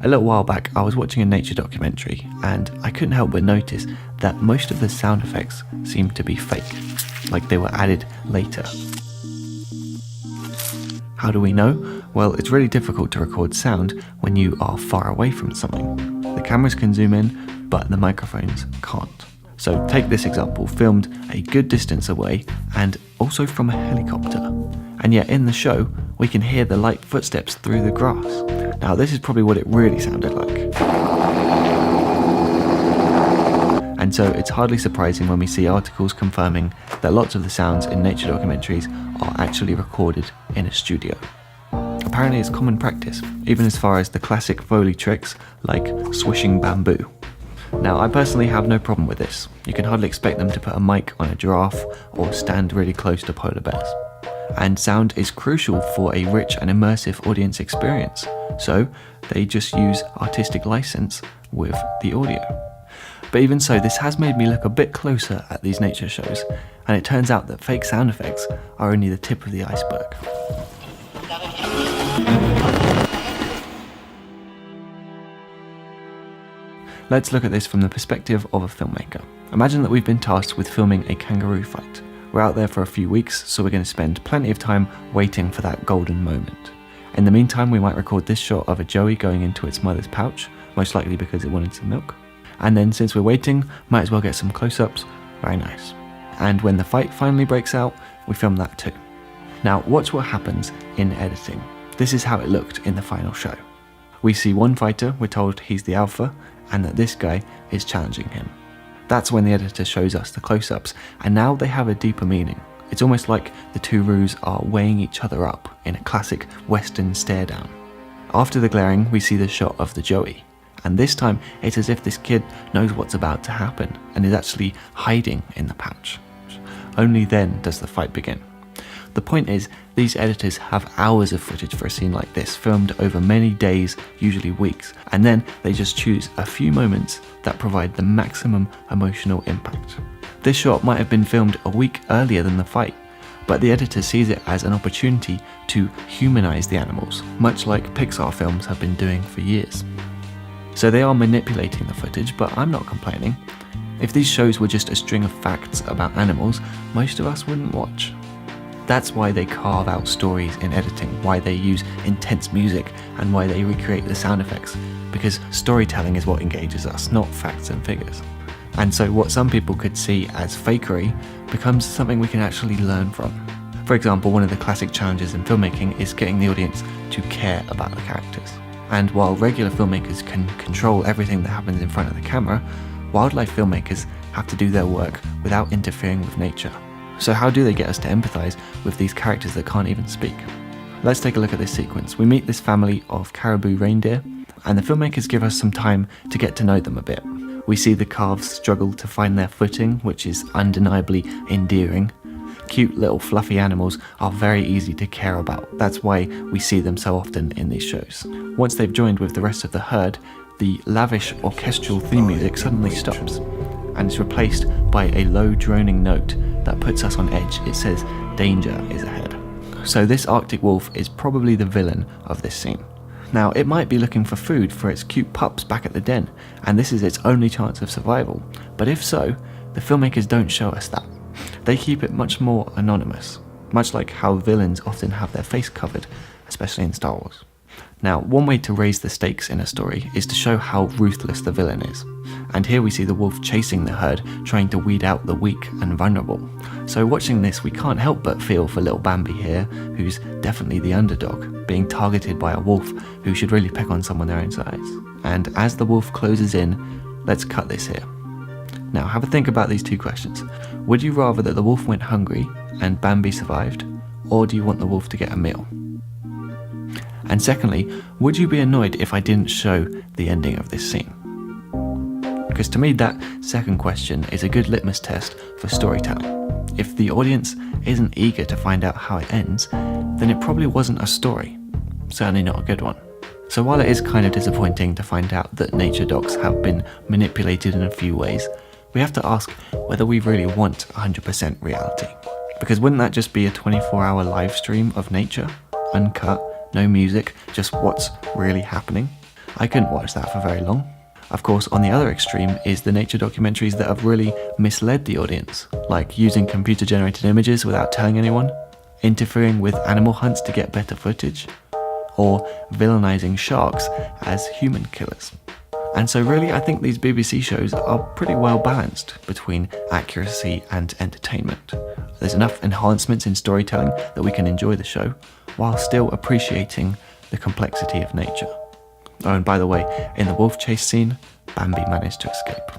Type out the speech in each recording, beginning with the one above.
A little while back I was watching a nature documentary and I couldn't help but notice that most of the sound effects seemed to be fake, like they were added later. How do we know? Well, it's really difficult to record sound when you are far away from something. The cameras can zoom in, but the microphones can't. So take this example, filmed a good distance away and also from a helicopter. And yet in the show, we can hear the light footsteps through the grass. Now this is probably what it really sounded like. And so it's hardly surprising when we see articles confirming that lots of the sounds in nature documentaries are actually recorded in a studio. Apparently it's common practice, even as far as the classic Foley tricks like swishing bamboo. Now I personally have no problem with this. You can hardly expect them to put a mic on a giraffe or stand really close to polar bears. And sound is crucial for a rich and immersive audience experience, so they just use artistic license with the audio. But even so, this has made me look a bit closer at these nature shows, and it turns out that fake sound effects are only the tip of the iceberg. Let's look at this from the perspective of a filmmaker. Imagine that we've been tasked with filming a kangaroo fight. We're out there for a few weeks, so we're going to spend plenty of time waiting for that golden moment. In the meantime, we might record this shot of a joey going into its mother's pouch, most likely because it wanted some milk. And then since we're waiting, might as well get some close-ups, very nice. And when the fight finally breaks out, we film that too. Now watch what happens in editing. This is how it looked in the final show. We see one fighter, we're told he's the alpha, and that this guy is challenging him. That's when the editor shows us the close-ups, and now they have a deeper meaning. It's almost like the two roos are weighing each other up in a classic Western stare-down. After the glaring, we see the shot of the joey, and this time it's as if this kid knows what's about to happen and is actually hiding in the pouch. Only then does the fight begin. The point is, these editors have hours of footage for a scene like this, filmed over many days, usually weeks, and then they just choose a few moments that provide the maximum emotional impact. This shot might have been filmed a week earlier than the fight, but the editor sees it as an opportunity to humanize the animals, much like Pixar films have been doing for years. So they are manipulating the footage, but I'm not complaining. If these shows were just a string of facts about animals, most of us wouldn't watch. That's why they carve out stories in editing, why they use intense music, and why they recreate the sound effects, because storytelling is what engages us, not facts and figures. And so what some people could see as fakery becomes something we can actually learn from. For example, one of the classic challenges in filmmaking is getting the audience to care about the characters. And while regular filmmakers can control everything that happens in front of the camera, wildlife filmmakers have to do their work without interfering with nature. So how do they get us to empathise with these characters that can't even speak? Let's take a look at this sequence. We meet this family of caribou reindeer, and the filmmakers give us some time to get to know them a bit. We see the calves struggle to find their footing, which is undeniably endearing. Cute little fluffy animals are very easy to care about. That's why we see them so often in these shows. Once they've joined with the rest of the herd, the lavish orchestral theme music suddenly stops, and is replaced by a low droning note that puts us on edge. It says, "Danger is ahead." So this Arctic wolf is probably the villain of this scene. Now it might be looking for food for its cute pups back at the den, and this is its only chance of survival. But if so, the filmmakers don't show us that. They keep it much more anonymous, much like how villains often have their face covered, especially in Star Wars. Now, one way to raise the stakes in a story is to show how ruthless the villain is. And here we see the wolf chasing the herd, trying to weed out the weak and vulnerable. So watching this, we can't help but feel for little Bambi here, who's definitely the underdog, being targeted by a wolf who should really pick on someone their own size. And as the wolf closes in, let's cut this here. Now have a think about these two questions. Would you rather that the wolf went hungry and Bambi survived, or do you want the wolf to get a meal? And secondly, would you be annoyed if I didn't show the ending of this scene? Because to me that second question is a good litmus test for storytelling. If the audience isn't eager to find out how it ends, then it probably wasn't a story, certainly not a good one. So while it is kind of disappointing to find out that nature docs have been manipulated in a few ways, we have to ask whether we really want 100% reality. Because wouldn't that just be a 24-hour live stream of nature, uncut, no music, just what's really happening? I couldn't watch that for very long. Of course, on the other extreme is the nature documentaries that have really misled the audience, like using computer-generated images without telling anyone, interfering with animal hunts to get better footage, or villainizing sharks as human killers. And so really, I think these BBC shows are pretty well balanced between accuracy and entertainment. There's enough enhancements in storytelling that we can enjoy the show, while still appreciating the complexity of nature. Oh, and by the way, in the wolf chase scene, Bambi managed to escape.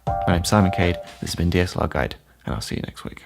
My name's Simon Cade, this has been DSLR Guide, and I'll see you next week.